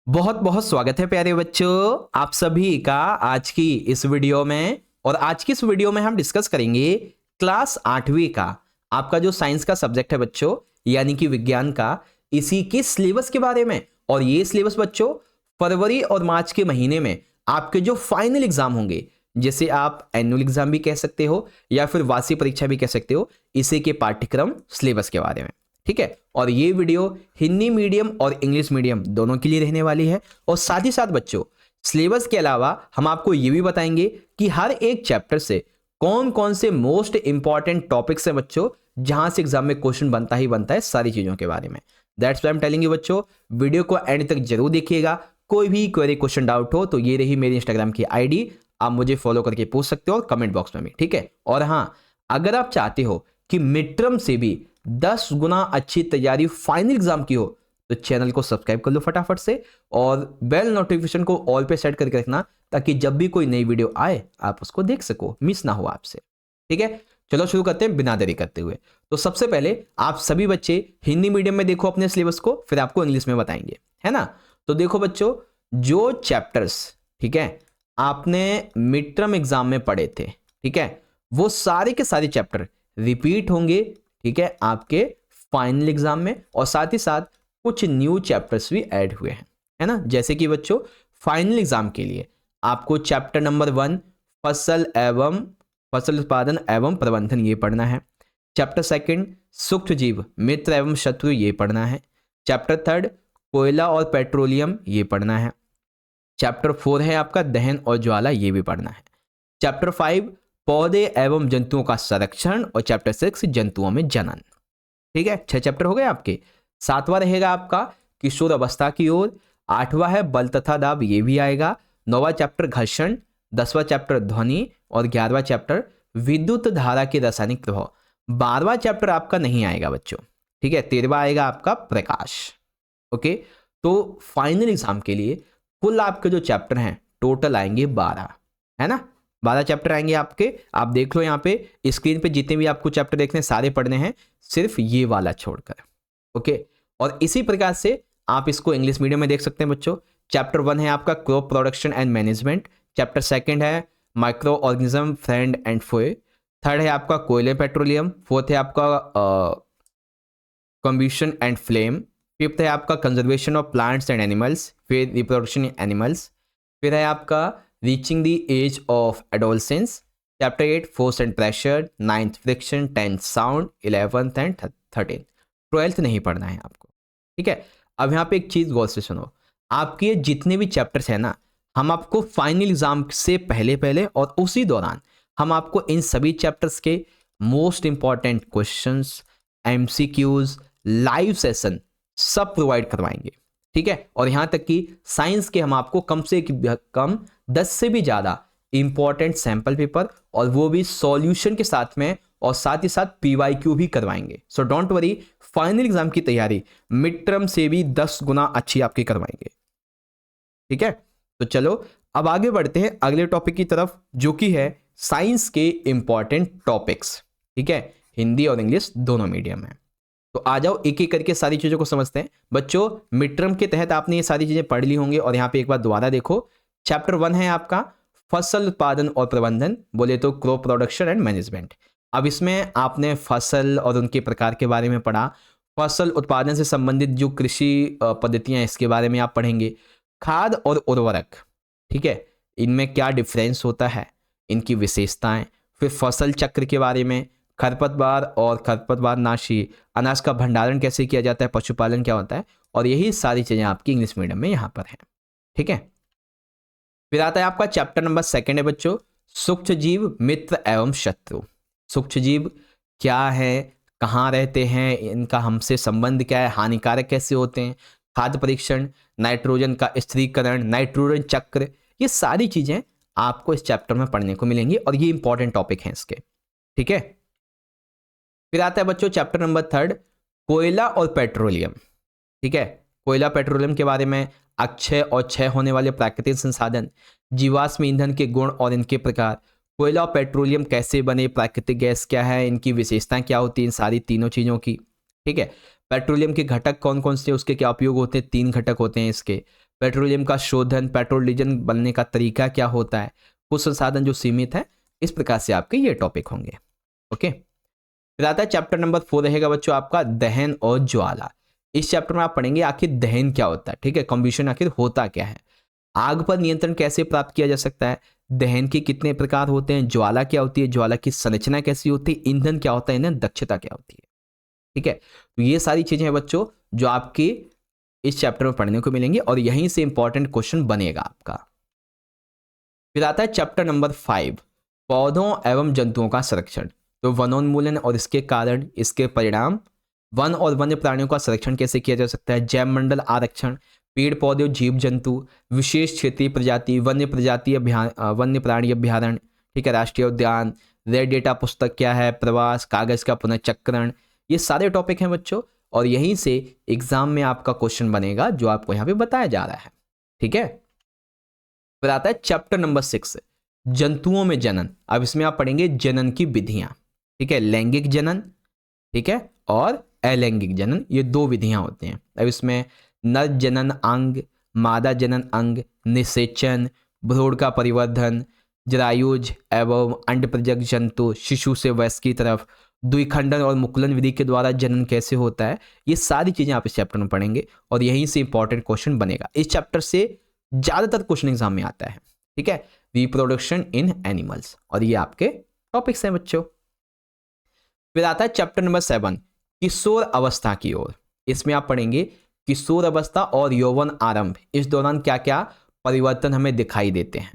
बहुत बहुत स्वागत है प्यारे बच्चों आप सभी का आज की इस वीडियो में। और आज की इस वीडियो में हम डिस्कस करेंगे क्लास 8वीं का आपका जो साइंस का सब्जेक्ट है बच्चों, यानी कि विज्ञान का, इसी के सिलेबस के बारे में। और ये सिलेबस बच्चों फरवरी और मार्च के महीने में आपके जो फाइनल एग्जाम होंगे, जिसे आप एनुअल एग्जाम भी कह सकते हो या फिर वार्षिक परीक्षा भी कह सकते हो, इसी के पाठ्यक्रम सिलेबस के बारे में। ठीक है, और ये वीडियो हिंदी मीडियम और इंग्लिश मीडियम दोनों के लिए रहने वाली है। और साथ ही साथ बच्चों सिलेबस के अलावा हम आपको ये भी बताएंगे कि हर एक चैप्टर से कौन कौन से मोस्ट इंपॉर्टेंट टॉपिक्स हैं बच्चों, जहां से एग्जाम में क्वेश्चन बनता ही बनता है सारी चीजों के बारे में। That's why I am telling you बच्चों, वीडियो को एंड तक जरूर देखिएगा। कोई भी क्वेरी क्वेश्चन डाउट हो तो ये रही मेरी इंस्टाग्राम की आईडी, आप मुझे फॉलो करके पूछ सकते हो कमेंट बॉक्स में भी। ठीक है, और हाँ, अगर आप चाहते हो कि मिड टर्म से भी 10 गुना अच्छी तैयारी फाइनल एग्जाम की हो तो चैनल को सब्सक्राइब कर लो फटाफट से और बेल नोटिफिकेशन को ऑल पे सेट करके रखना, ताकि जब भी कोई नई वीडियो आए आप उसको देख सको, मिस ना हो आपसे। ठीक है, चलो शुरू करते हैं बिना देरी करते हुए। तो सबसे पहले आप सभी बच्चे हिंदी मीडियम में देखो अपने सिलेबस को, फिर आपको इंग्लिश में बताएंगे, है ना। तो देखो बच्चों, जो चैप्टर्स, ठीक है, आपने मिड टर्म एग्जाम में पढ़े थे, ठीक है, वो सारे के सारे चैप्टर रिपीट होंगे, ठीक है, आपके फाइनल एग्जाम में। और साथ ही साथ कुछ न्यू चैप्टर्स भी ऐड हुए हैं, है ना। जैसे कि बच्चों फाइनल एग्जाम के लिए आपको चैप्टर नंबर 1 फसल उत्पादन एवं प्रबंधन ये पढ़ना है। चैप्टर 2 सूक्ष्म जीव मित्र एवं शत्रु ये पढ़ना है। चैप्टर 3 कोयला और पेट्रोलियम ये पढ़ना है। चैप्टर 4 है आपका दहन और ज्वाला, ये भी पढ़ना है। चैप्टर 5 पौधे एवं जंतुओं का संरक्षण और चैप्टर 6 जंतुओं में जनन। ठीक है, 6 चैप्टर हो गए आपके। 7वां रहेगा आपका किशोर अवस्था की ओर। 8वां है बल तथा दाब, ये भी आएगा। 9वां चैप्टर घर्षण। 10वां चैप्टर ध्वनि और 11वां चैप्टर विद्युत धारा के रासायनिक प्रभाव। 12वां चैप्टर आपका नहीं आएगा बच्चों, ठीक है। 13वां आएगा आपका प्रकाश। ओके, तो फाइनल एग्जाम के लिए कुल आपके जो चैप्टर हैं टोटल आएंगे 12, है ना। 12 चैप्टर आएंगे आपके। आप देख लो यहाँ पे स्क्रीन पे जितने भी आपको चैप्टर देखने सारे पढ़ने हैं, सिर्फ ये वाला छोड़कर। ओके, और इसी प्रकार से आप इसको इंग्लिश मीडियम में देख सकते हैं बच्चों। चैप्टर 1 है आपका crop production and management. Chapter 2 है microorganism friend and foe. 3rd है आपका कोयले पेट्रोलियम। 4th है आपका कम्बशन एंड फ्लेम। 5th है आपका conservation of plants and animals, फिर रिप्रोडक्शन एनिमल्स। फिर है आपका reaching the age of adolescence. Chapter 8 force and pressure. 9th friction. 10th sound. 11th and 13th। 12th नहीं पढ़ना है आपको, ठीक है। अब यहाँ पे एक चीज गौर से सुनो, आपके ये जितने भी चैप्टर्स है ना, हम आपको फाइनल एग्जाम से पहले पहले और उसी दौरान हम आपको इन सभी चैप्टर्स के most important questions, MCQs, live session सब प्रोवाइड करवाएंगे, ठीक है। और यहां तक कि साइंस के हम आपको कम से कम 10 से भी ज्यादा इंपॉर्टेंट सैंपल पेपर, और वो भी सॉल्यूशन के साथ में, और साथ ही साथ पीवाईक्यू भी करवाएंगे। So don't worry, final exam की तैयारी मिड टर्म से भी 10 गुना अच्छी आपकी करवाएंगे, ठीक है। तो चलो अब आगे बढ़ते हैं अगले टॉपिक की तरफ, जो कि है साइंस के इंपॉर्टेंट टॉपिक्स, ठीक है। हिंदी और इंग्लिश दोनों मीडियम है। तो आ जाओ एक एक करके सारी चीजों को समझते हैं बच्चों। मिड टर्म के तहत आपने ये सारी चीजें पढ़ ली होंगी, और यहाँ पे एक बार दोबारा देखो। चैप्टर 1 है आपका फसल उत्पादन और प्रबंधन, बोले तो क्रॉप प्रोडक्शन एंड मैनेजमेंट। अब इसमें आपने फसल और उनके प्रकार के बारे में पढ़ा। फसल उत्पादन से संबंधित जो कृषि पद्धतियां, इसके बारे में आप पढ़ेंगे। खाद और उर्वरक, ठीक है, इनमें क्या डिफरेंस होता है, इनकी विशेषताएं। फिर फसल चक्र के बारे में, खरपतवार और खरपतवार नाशी अनाज का भंडारण कैसे किया जाता है, पशुपालन क्या होता है, और यही सारी चीजें आपकी इंग्लिश मीडियम में यहाँ पर हैं, ठीक है। फिर आता है आपका चैप्टर नंबर 2 है बच्चों, सूक्ष्म जीव मित्र एवं शत्रु। सूक्ष्म जीव क्या है, कहाँ रहते हैं, इनका हमसे संबंध क्या है, हानिकारक कैसे होते हैं, खाद्य परीक्षण, नाइट्रोजन का स्थिरीकरण, नाइट्रोजन चक्र, ये सारी चीजें आपको इस चैप्टर में पढ़ने को मिलेंगी, और ये इंपॉर्टेंट टॉपिक हैं इसके, ठीक है। फिर आता है बच्चों चैप्टर नंबर 3 कोयला और पेट्रोलियम, ठीक है। कोयला पेट्रोलियम के बारे में अक्षय और क्षय होने वाले प्राकृतिक संसाधन, जीवाश्म ईंधन के गुण और इनके प्रकार, कोयला और पेट्रोलियम कैसे बने, प्राकृतिक गैस क्या है, इनकी विशेषताएं क्या होती हैं, इन सारी तीनों चीजों की, ठीक है। पेट्रोलियम के घटक कौन कौन से, उसके क्या उपयोग होते हैं, 3 घटक होते हैं इसके। पेट्रोलियम का शोधन, पेट्रोल डीजल बनने का तरीका क्या होता है, कुछ संसाधन जो सीमित है, इस प्रकार से आपके ये टॉपिक होंगे। ओके, फिर आता है चैप्टर नंबर 4 रहेगा बच्चों आपका दहन और ज्वाला। इस चैप्टर में आप पढ़ेंगे आखिर दहन क्या होता है, ठीक है, कम्बशन आखिर होता क्या है, आग पर नियंत्रण कैसे प्राप्त किया जा सकता है, दहन के कितने प्रकार होते हैं, ज्वाला क्या होती है, ज्वाला की संरचना कैसी होती है, ईंधन क्या होता है, ईंधन दक्षता क्या होती है। ठीक है, तो ये सारी चीजें हैं बच्चों जो आपके इस चैप्टर में पढ़ने को मिलेंगी और यहीं से इंपॉर्टेंट क्वेश्चन बनेगा आपका। फिर आता है चैप्टर नंबर 5 पौधों एवं जंतुओं का संरक्षण। तो वनोन्मूलन और इसके कारण, इसके परिणाम, वन और वन्य प्राणियों का संरक्षण कैसे किया जा सकता है, जैव मंडल आरक्षण, पेड़ पौधे जीव जंतु, विशेष क्षेत्रीय प्रजाति, वन्य प्रजाति वन्य प्राणी अभ्यारण्य, ठीक है, राष्ट्रीय उद्यान, रेड डेटा पुस्तक क्या है, प्रवास, कागज का पुनर्चक्रण, ये सारे टॉपिक हैं बच्चों और यहीं से एग्जाम में आपका क्वेश्चन बनेगा जो आपको यहाँ पे बताया जा रहा है। ठीक है, फिर आता है चैप्टर नंबर 6 जंतुओं में जनन। अब इसमें आप पढ़ेंगे जनन की विधियां, ठीक है, लैंगिक जनन, ठीक है, और अलैंगिक जनन, ये दो विधियां होती हैं। अब इसमें नर जनन अंग, मादा जनन अंग, निषेचन, भ्रूण का परिवर्धन, जरायुज एवं अंडप्रजक जंतु शिशु से वयस्क की तरफ, द्विखंडन और मुकुलन विधि के द्वारा जनन कैसे होता है, ये सारी चीजें आप इस चैप्टर में पढ़ेंगे और यहीं से इंपॉर्टेंट क्वेश्चन बनेगा। इस चैप्टर से ज्यादातर क्वेश्चन एग्जाम में आता है। ठीक है, रिप्रोडक्शन इन एनिमल्स, और ये आपके टॉपिक्स हैं बच्चों। फिर आता है चैप्टर नंबर 7 किशोर अवस्था की ओर। इसमें आप पढ़ेंगे किशोर अवस्था और यौवन आरंभ, इस दौरान क्या क्या परिवर्तन हमें दिखाई देते हैं,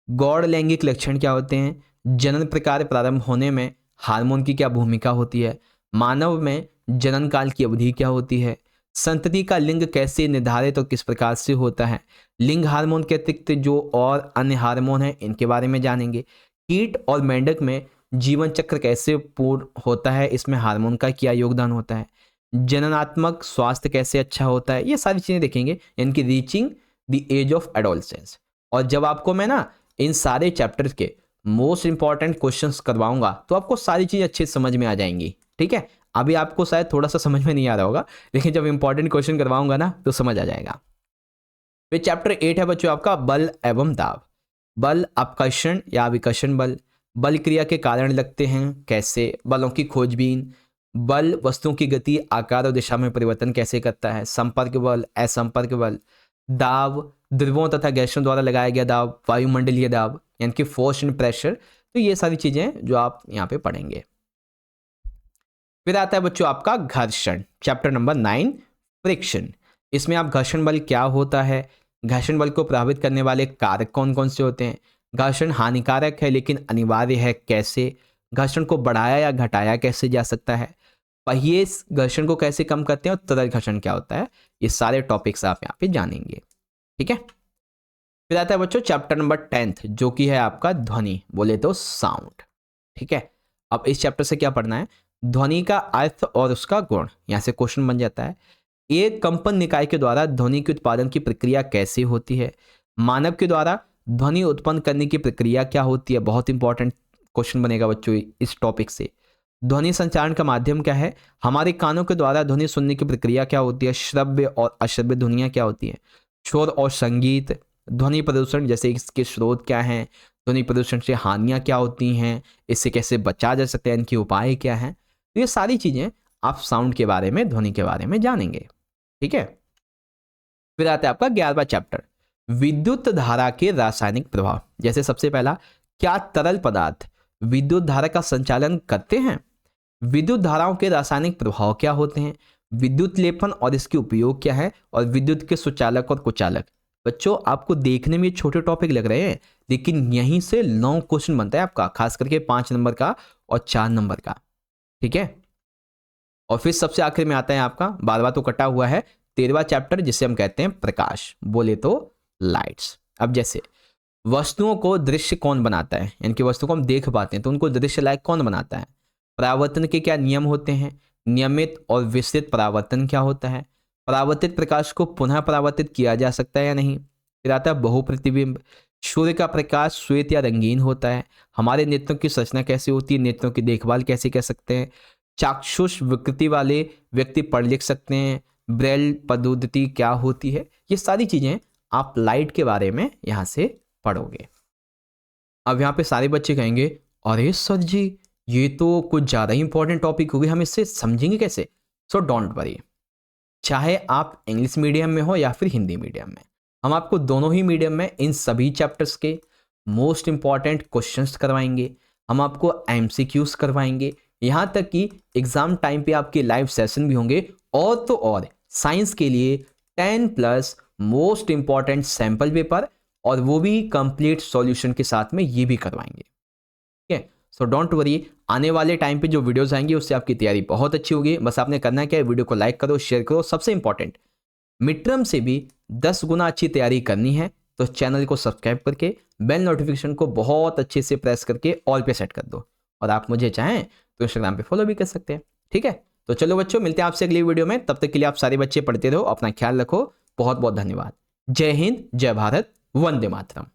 गौड़ लैंगिक लक्षण क्या होते हैं, जनन प्रकार प्रारंभ होने में हार्मोन की क्या भूमिका होती है, मानव में जनन काल की अवधि क्या होती है, संतति का लिंग कैसे निर्धारित और किस प्रकार से होता है, लिंग हार्मोन के अतिरिक्त जो और अन्य हार्मोन हैं इनके बारे में जानेंगे, कीट और मेंढक में जीवन चक्र कैसे पूर्ण होता है, इसमें हार्मोन का क्या योगदान होता है, जननात्मक स्वास्थ्य कैसे अच्छा होता है, ये सारी चीजें देखेंगे, यानी कि reaching the age of adolescence. और जब आपको मैं ना इन सारे चैप्टर्स के मोस्ट इंपॉर्टेंट क्वेश्चंस करवाऊंगा तो आपको सारी चीजें अच्छे से समझ में आ जाएंगी। ठीक है, अभी आपको शायद थोड़ा सा समझ में नहीं आ रहा होगा, लेकिन जब इंपॉर्टेंट क्वेश्चन करवाऊंगा ना तो समझ आ जाएगा। फिर चैप्टर 8 है बच्चों आपका बल एवं दाब। बल अपकर्षण या विकर्षण बल, बल क्रिया के कारण लगते हैं कैसे, बलों की खोजबीन, बल वस्तुओं की गति आकार और दिशा में परिवर्तन कैसे करता है, संपर्क बल, असंपर्क बल, दाब ध्रुवों तथा गैसों द्वारा लगाया गया दाब, वायुमंडलीय दाब यानी कि फोर्स एंड प्रेशर, तो ये सारी चीजें जो आप यहाँ पे पढ़ेंगे। फिर आता है बच्चों आपका घर्षण, चैप्टर नंबर 9 फ्रिक्शन। इसमें आप घर्षण बल क्या होता है, घर्षण बल को प्रभावित करने वाले कारक कौन कौन से होते हैं, घर्षण हानिकारक है लेकिन अनिवार्य है कैसे, घर्षण को बढ़ाया या घटाया कैसे जा सकता है, पहिए घर्षण को कैसे कम करते हैं और तरल घर्षण क्या होता है, ये सारे टॉपिक्स आप यहाँ पे जानेंगे। ठीक है, फिर आता है बच्चों चैप्टर नंबर 10 जो कि है आपका ध्वनि, बोले तो साउंड। ठीक है, अब इस चैप्टर से क्या पढ़ना है, ध्वनि का अर्थ और उसका गुण, यहाँ से क्वेश्चन बन जाता है, एक कंपन निकाय के द्वारा ध्वनि के उत्पादन की प्रक्रिया कैसे होती है, मानव के द्वारा ध्वनि उत्पन्न करने की प्रक्रिया क्या होती है, बहुत इंपॉर्टेंट क्वेश्चन बनेगा बच्चों इस टॉपिक से, ध्वनि संचारण का माध्यम क्या है, हमारे कानों के द्वारा ध्वनि सुनने की प्रक्रिया क्या होती है, श्रव्य और अश्रव्य ध्वनियाँ क्या होती है, शोर और संगीत, ध्वनि प्रदूषण जैसे इसके स्रोत क्या हैं, ध्वनि प्रदूषण से हानियाँ क्या होती हैं, इससे कैसे बचा जा सकता है, इनके उपाय क्या हैं, तो ये सारी चीज़ें आप साउंड के बारे में, ध्वनि के बारे में जानेंगे। ठीक है, फिर आता है आपका 11वां चैप्टर विद्युत धारा के रासायनिक प्रभाव। जैसे सबसे पहला, क्या तरल पदार्थ विद्युत धारा का संचालन करते हैं, विद्युत धाराओं के रासायनिक प्रभाव क्या होते हैं, विद्युत लेपन और इसके उपयोग क्या है, और विद्युत के सुचालक और कुचालक। बच्चों आपको देखने में छोटे टॉपिक लग रहे हैं लेकिन यहीं से 9 क्वेश्चन बनता है आपका, खास करके 5 नंबर का और 4 नंबर का। ठीक है, और फिर सबसे आखिर में आता है आपका 12वां तो कटा हुआ है, 13वां चैप्टर जिसे हम कहते हैं प्रकाश, बोले तो लाइट्स। अब जैसे वस्तुओं को दृश्य कौन बनाता है, यानी कि वस्तु को हम देख पाते हैं तो उनको दृश्य लायक कौन बनाता है, परावर्तन के क्या नियम होते हैं, नियमित और विस्तृत परावर्तन क्या होता है, परावर्तित प्रकाश को पुनः परावर्तित किया जा सकता है या नहीं, फिर आता है बहुप्रतिबिंब, सूर्य का प्रकाश श्वेत या रंगीन होता है, हमारे नेत्रों की संरचना कैसे होती है, नेत्रों की देखभाल कैसे कर सकते हैं, चाक्षुष विकृति वाले व्यक्ति पढ़ लिख सकते हैं, ब्रेल पद्धति क्या होती है, ये सारी चीज़ें आप लाइट के बारे में यहाँ से पढ़ोगे। अब यहाँ पे सारे बच्चे कहेंगे अरे सर जी ये तो कुछ ज़्यादा ही इंपॉर्टेंट टॉपिक हो गई, हम इससे समझेंगे कैसे? सो डोंट वरी, चाहे आप इंग्लिश मीडियम में हो या फिर हिंदी मीडियम में, हम आपको दोनों ही मीडियम में इन सभी चैप्टर्स के मोस्ट इंपॉर्टेंट क्वेश्चंस करवाएंगे, हम आपको एमसीक्यूज करवाएंगे, यहाँ तक कि एग्जाम टाइम पे आपके लाइव सेशन भी होंगे। और तो और साइंस के लिए 10+ मोस्ट इंपॉर्टेंट सैंपल पेपर, और वो भी कंप्लीट सॉल्यूशन के साथ में ये भी करवाएंगे। ठीक है, सो डोंट वरी, आने वाले टाइम पे जो वीडियोस आएंगे उससे आपकी तैयारी बहुत अच्छी होगी। बस आपने करना क्या है, वीडियो को लाइक करो, शेयर करो। सबसे इंपॉर्टेंट, मिड टर्म से भी 10 गुना अच्छी तैयारी करनी है तो चैनल को सब्सक्राइब करके बेल नोटिफिकेशन को बहुत अच्छे से प्रेस करके ऑल पे सेट कर दो। और आप मुझे चाहें तो इंस्टाग्राम पे फॉलो भी कर सकते हैं। ठीक है, तो चलो बच्चों, मिलते हैं आपसे अगली वीडियो में। तब तक के लिए आप सारे बच्चे पढ़ते रहो, अपना ख्याल रखो। बहुत बहुत धन्यवाद। जय हिंद, जय भारत, वंदे मातरम।